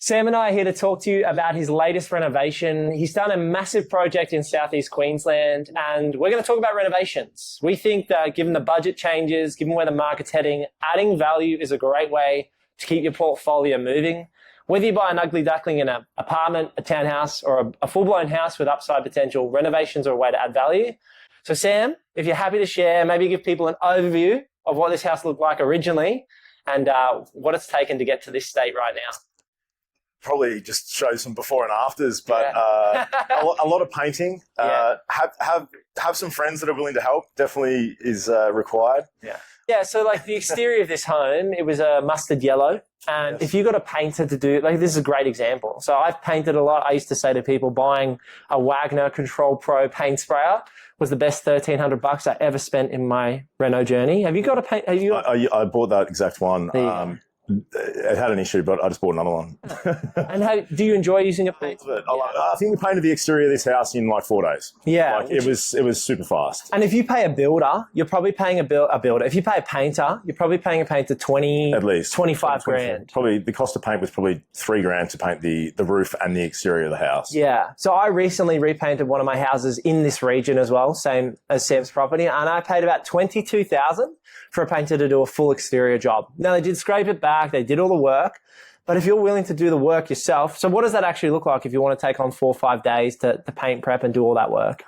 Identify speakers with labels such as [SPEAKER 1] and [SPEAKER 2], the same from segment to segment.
[SPEAKER 1] Sam and I are here to talk to you about his latest renovation. He's done a massive project in Southeast Queensland, and we're going to talk about renovations. We think that given the budget changes, given where the market's heading, adding value is a great way to keep your portfolio moving. Whether you buy an ugly duckling in an apartment, a townhouse, or a full-blown house with upside potential, renovations are a way to add value. So Sam, if you're happy to share, maybe give people an overview of what this house looked like originally and what it's taken to get to this state right now.
[SPEAKER 2] Probably just show some before and afters, but a lot of painting. Have some friends that are willing to help. Definitely is required.
[SPEAKER 1] Yeah, so like the exterior of this home, it was a mustard yellow. And if you got a painter to do, like this is a great example. So I've painted a lot. I used to say to people buying a Wagner Control Pro paint sprayer was the best $1,300 I ever spent in my reno journey. Have you got a paint?
[SPEAKER 2] I bought that exact one. It had an issue, but I just bought another one.
[SPEAKER 1] And do you enjoy using a paint?
[SPEAKER 2] I think we painted the exterior of this house in like 4 days.
[SPEAKER 1] Yeah.
[SPEAKER 2] Like it was super fast.
[SPEAKER 1] And if you pay a builder, you're probably paying a builder. If you pay a painter, you're probably paying a painter
[SPEAKER 2] at least
[SPEAKER 1] 25 grand.
[SPEAKER 2] Probably the cost of paint was probably $3,000 to paint the roof and the exterior of the house.
[SPEAKER 1] Yeah. So I recently repainted one of my houses in this region as well, same as Sam's property, and I paid about $22,000 for a painter to do a full exterior job. Now they did scrape it back, they did all the work, but if you're willing to do the work yourself, so what does that actually look like if you want to take on 4 or 5 days to paint, prep and do all that work?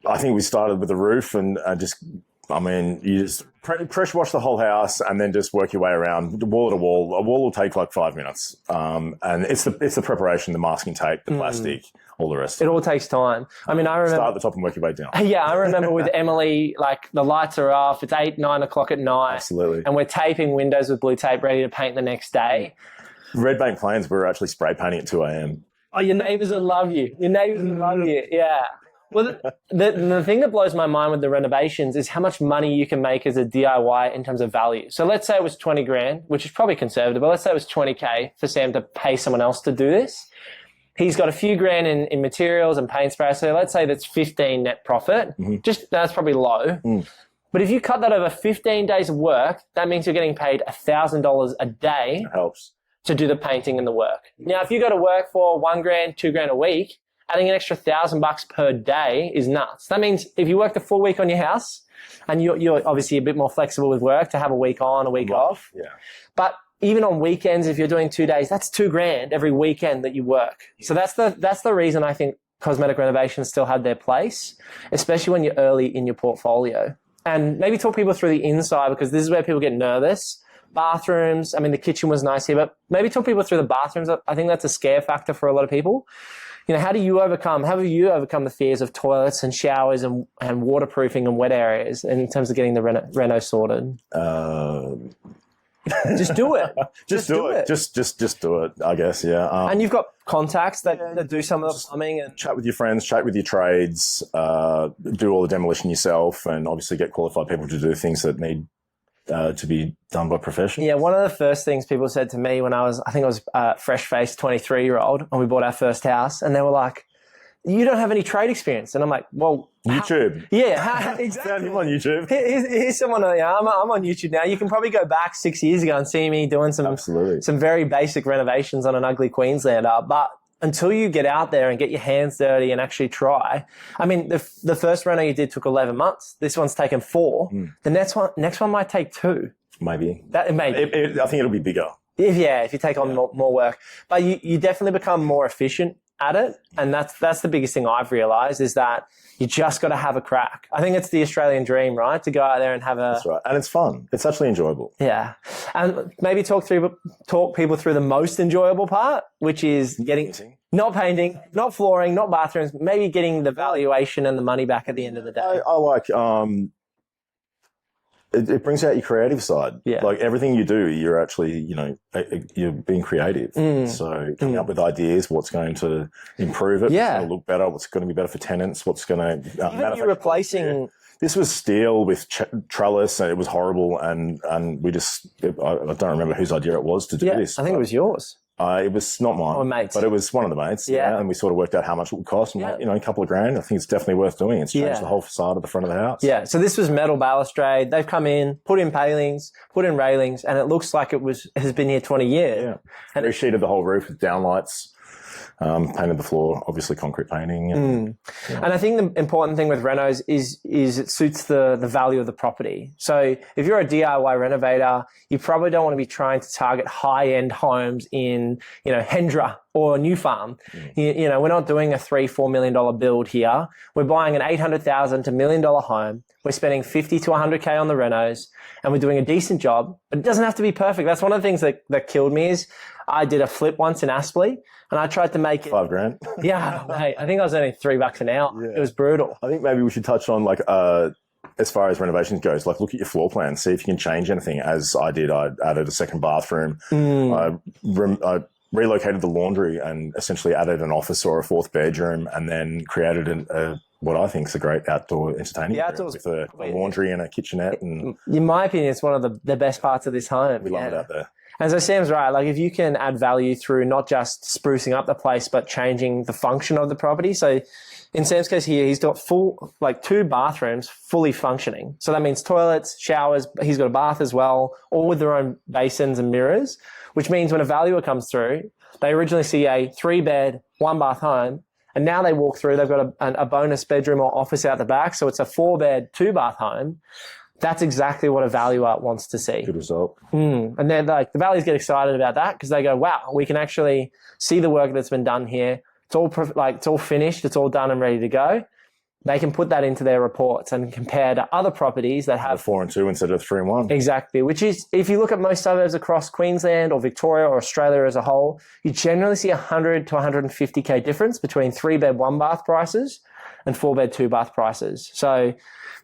[SPEAKER 2] I think we started with the roof and you just pressure wash the whole house and then just work your way around wall to wall. A wall will take like 5 minutes. And it's the preparation, the masking tape, the plastic, all the rest.
[SPEAKER 1] It all takes time. I mean, I remember...
[SPEAKER 2] Start at the top and work your way down.
[SPEAKER 1] Yeah, I remember with Emily, like the lights are off, it's 8, 9 o'clock at night.
[SPEAKER 2] Absolutely.
[SPEAKER 1] And we're taping windows with blue tape ready to paint the next day.
[SPEAKER 2] Red Bank Plains, we were actually spray painting at 2 a.m.
[SPEAKER 1] Oh, your neighbours will love you. Your neighbours will love you, yeah. Well, the thing that blows my mind with the renovations is how much money you can make as a DIY in terms of value. So let's say it was 20 grand, which is probably conservative, but let's say it was 20K for Sam to pay someone else to do this. He's got a few grand in materials and paint spray. So let's say that's 15 net profit. That's probably low. But if you cut that over 15 days of work, that means you're getting paid $1,000 a day.
[SPEAKER 2] That helps.
[SPEAKER 1] To do the painting and the work. Now, if you go to work for 1 grand, 2 grand a week, adding an extra $1,000 per day is nuts. That means if you worked a full week on your house, and you're obviously a bit more flexible with work to have a week on, a week off.
[SPEAKER 2] Yeah.
[SPEAKER 1] But even on weekends, if you're doing 2 days, that's 2 grand every weekend that you work. So that's the reason I think cosmetic renovations still had their place, especially when you're early in your portfolio. And maybe talk people through the inside, because this is where people get nervous. Bathrooms, I mean, the kitchen was nice here, but maybe talk people through the bathrooms. I think that's a scare factor for a lot of people. You know, how have you overcome the fears of toilets and showers and waterproofing and wet areas in terms of getting the reno sorted? Just do it.
[SPEAKER 2] Just do it. Just do it, I guess, yeah.
[SPEAKER 1] And you've got contacts that do some of the plumbing. And
[SPEAKER 2] chat with your friends, chat with your trades, do all the demolition yourself, and obviously get qualified people to do things that need to be done by professionals.
[SPEAKER 1] Yeah, one of the first things people said to me when I was fresh-faced 23-year-old, and we bought our first house, and they were like, "You don't have any trade experience." And I'm like, "Well,
[SPEAKER 2] YouTube."
[SPEAKER 1] Exactly.
[SPEAKER 2] Found him on YouTube.
[SPEAKER 1] Here's someone. I'm on YouTube now. You can probably go back 6 years ago and see me doing some very basic renovations on an ugly Queenslander, but until you get out there and get your hands dirty and actually try. I mean, the first reno you did took 11 months. This one's taken 4. The next one might take 2.
[SPEAKER 2] Maybe.
[SPEAKER 1] I
[SPEAKER 2] think it'll be bigger.
[SPEAKER 1] If you take on more work. But you definitely become more efficient at it. And that's the biggest thing I've realized, is that you just got to have a crack. I think it's the Australian dream, right? To go out there and have a...
[SPEAKER 2] That's right. And it's fun. It's actually enjoyable.
[SPEAKER 1] Yeah. And maybe talk people through the most enjoyable part, which is not painting, not flooring, not bathrooms, maybe getting the valuation and the money back at the end of the day.
[SPEAKER 2] I like... It brings out your creative side.
[SPEAKER 1] Yeah.
[SPEAKER 2] Like everything you do, you're actually, you're being creative. So coming up with ideas, what's going to improve it, what's going to look better, what's going to be better for tenants, what's going to
[SPEAKER 1] even you're replacing.
[SPEAKER 2] This was steel with trellis, and it was horrible. And we just, I don't remember whose idea it was to do this.
[SPEAKER 1] I think it was yours.
[SPEAKER 2] It was not mine,
[SPEAKER 1] Or mates.
[SPEAKER 2] but it was one of the mates.
[SPEAKER 1] Yeah.
[SPEAKER 2] And we sort of worked out how much it would cost. And like, a couple of grand. I think it's definitely worth doing. It's changed the whole facade of the front of the house.
[SPEAKER 1] Yeah. So this was metal balustrade. They've come in, put in palings, put in railings, and it looks like has been here 20 years.
[SPEAKER 2] Yeah. And resheeted the whole roof with downlights. Painted the floor, obviously concrete painting. And
[SPEAKER 1] I think the important thing with renos is it suits the value of the property. So if you're a DIY renovator, you probably don't want to be trying to target high-end homes in, Hendra or New Farm. We're not doing a $3-4 million build here. We're buying an $800,000 to $1 million home. We're spending 50 to 100K on the renos, and we're doing a decent job. But it doesn't have to be perfect. That's one of the things that killed me is I did a flip once in Aspley, and I tried to make it
[SPEAKER 2] $5,000.
[SPEAKER 1] Yeah, mate, I think I was earning $3 an hour. Yeah. It was brutal.
[SPEAKER 2] I think maybe we should touch on as far as renovations goes, look at your floor plan, see if you can change anything. As I did, I added a second bathroom. I relocated the laundry and essentially added an office or a fourth bedroom, and then created what I think is a great outdoor entertaining room with a laundry and a kitchenette. And
[SPEAKER 1] in my opinion, it's one of the best parts of this home.
[SPEAKER 2] We love it out there.
[SPEAKER 1] And so Sam's right. Like if you can add value through not just sprucing up the place, but changing the function of the property. So in Sam's case here, he's got 2 bathrooms fully functioning. So that means toilets, showers. He's got a bath as well, all with their own basins and mirrors, which means when a valuer comes through, they originally see a 3-bed, 1-bath home. And now they walk through, they've got a bonus bedroom or office out the back. So it's a 4-bed, 2-bath home. That's exactly what a valuer wants to see.
[SPEAKER 2] Good result.
[SPEAKER 1] And then the valuers get excited about that because they go, wow, we can actually see the work that's been done here. It's all finished. It's all done and ready to go. They can put that into their reports and compare to other properties that have
[SPEAKER 2] 4 and 2 instead of 3 and 1.
[SPEAKER 1] Exactly. Which is, if you look at most suburbs across Queensland or Victoria or Australia as a whole, you generally see 100 to 150K difference between 3-bed, 1-bath prices and 4-bed, 2-bath prices. So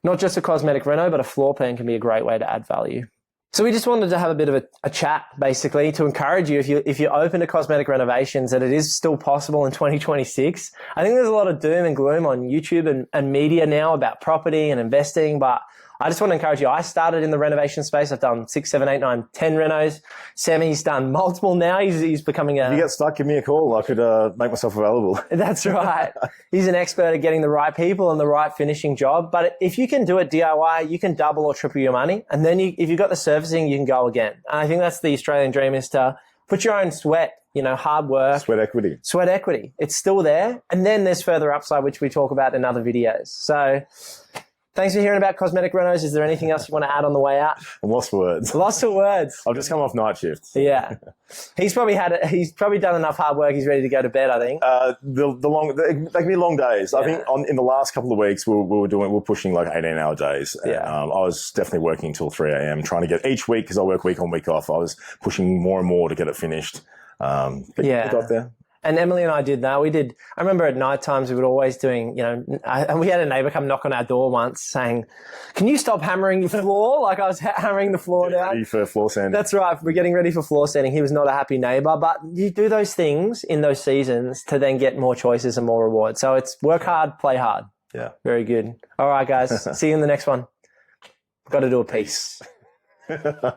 [SPEAKER 1] not just a cosmetic reno, but a floor plan can be a great way to add value. So we just wanted to have a bit of a chat, basically, to encourage you, if you're open to cosmetic renovations, that it is still possible in 2026. I think there's a lot of doom and gloom on YouTube and media now about property and investing, but I just want to encourage you. I started in the renovation space. I've done 6, 7, 8, 9, 10 renos. Sammy's done multiple now. He's becoming
[SPEAKER 2] If you get stuck, give me a call. I could make myself available.
[SPEAKER 1] That's right. He's an expert at getting the right people and the right finishing job. But if you can do it DIY, you can double or triple your money. And then if you've got the servicing, you can go again. And I think that's the Australian dream, is to put your own sweat, hard work.
[SPEAKER 2] Sweat equity.
[SPEAKER 1] Sweat equity. It's still there. And then there's further upside, which we talk about in other videos. So thanks for hearing about cosmetic renos. Is there anything else you want to add on the way out?
[SPEAKER 2] I'm lost for words.
[SPEAKER 1] Lost for words.
[SPEAKER 2] I've just come off night shift.
[SPEAKER 1] Yeah. He's probably done enough hard work. He's ready to go to bed, I think.
[SPEAKER 2] They can be long days. I think in the last couple of weeks, we're pushing like 18-hour days.
[SPEAKER 1] Yeah.
[SPEAKER 2] I was definitely working till 3 a.m. trying to get each week, because I work week on, week off. I was pushing more and more to get it finished. But we got there.
[SPEAKER 1] And Emily and I did that. I remember at night times we were always doing, and we had a neighbour come knock on our door once saying, can you stop hammering the floor? Like I was hammering the floor down.
[SPEAKER 2] Ready for floor sanding.
[SPEAKER 1] That's right. We're getting ready for floor sanding. He was not a happy neighbour, but you do those things in those seasons to then get more choices and more rewards. So it's work hard, play hard.
[SPEAKER 2] Yeah.
[SPEAKER 1] Very good. All right, guys. See you in the next one. Got to do a piece.